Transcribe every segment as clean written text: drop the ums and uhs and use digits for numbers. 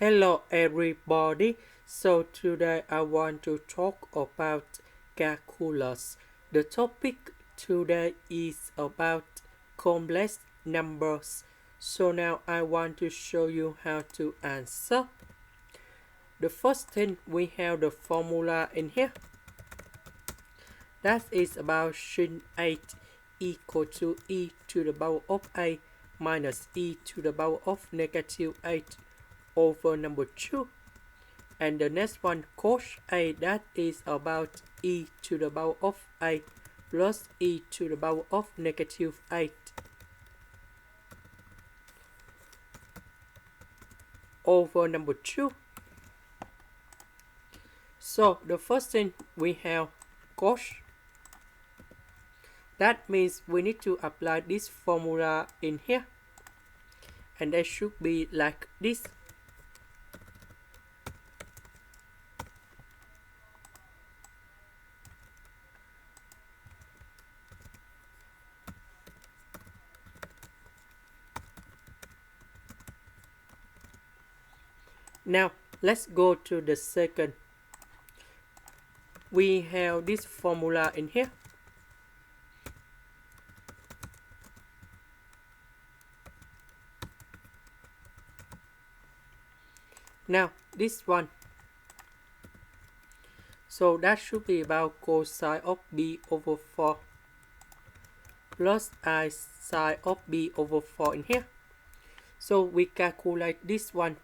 Hello everybody. So today I want to talk about calculus. The topic today is about complex numbers. So now I want to show you how to answer. The first thing, we have the formula in here. That is about sinh 8 equal to e to the power of a minus e to the power of negative 8 over number 2. And the next one, cosh a, that is about e to the power of a plus e to the power of negative 8 over number 2. So the first thing, we have cosh. That means we need to apply this formula in here. And that should be like this. Now let's go to the second. We have this formula in here. Now this one. So that should be about cosine of b over 4 plus I sine of b over 4 in here. So we calculate this one.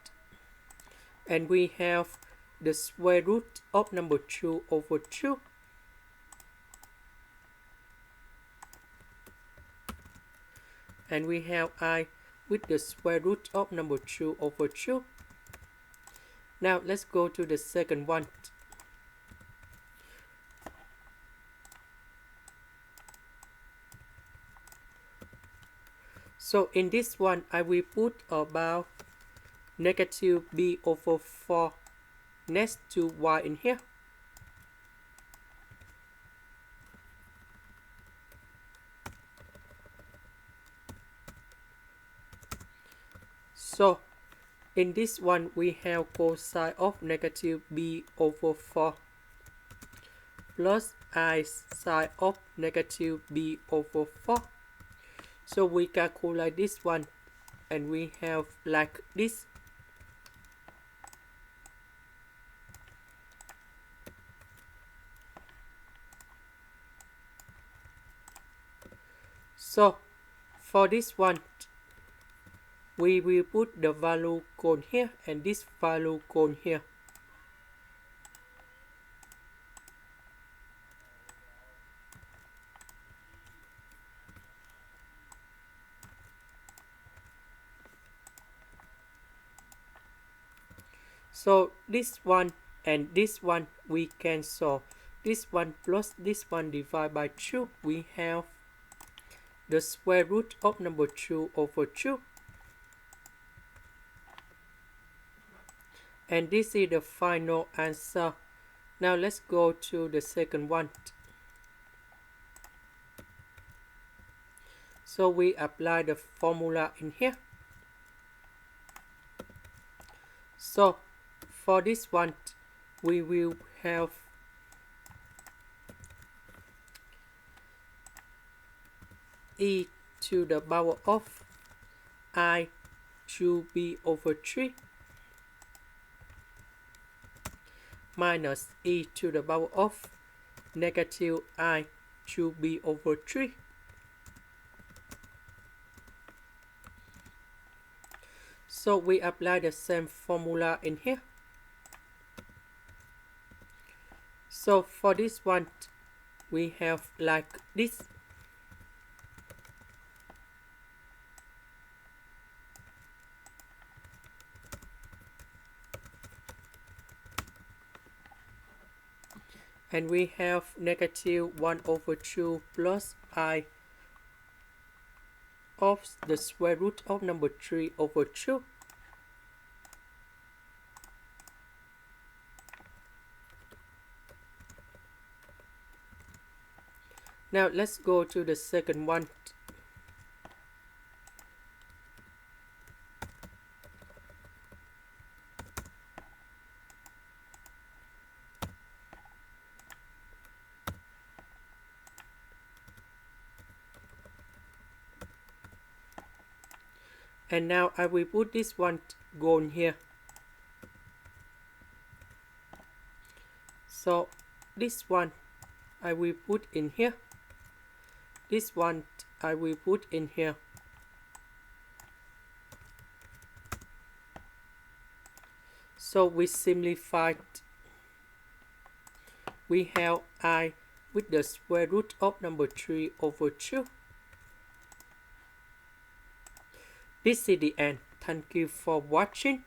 And we have the square root of number 2 over 2. And we have I with the square root of number 2 over 2. Now let's go to the second one. So in this one, I will put about negative b over 4 next to y in here. So in this one, we have cosine of negative b over 4 plus I sine of negative b over 4. So we calculate this one and we have like this. So for this one, we will put the value cone here and this value cone here. So this one and this one we cancel. This one plus this one divided by 2. We have the square root of number 2 over 2. And this is the final answer. Now let's go to the second one. So we apply the formula in here. So for this one, we will have e to the power of I to b over 3 minus e to the power of negative I to b over 3. So we apply the same formula in here. So for this one, we have like this. And we have negative 1 over 2 plus I of the square root of number 3 over 2. Now let's go to the second one. And now I will put this one gold here. So this one I will put in here. This one I will put in here. So we simplified. We have I with the square root of number 3 over 2. This is the end. Thank you for watching.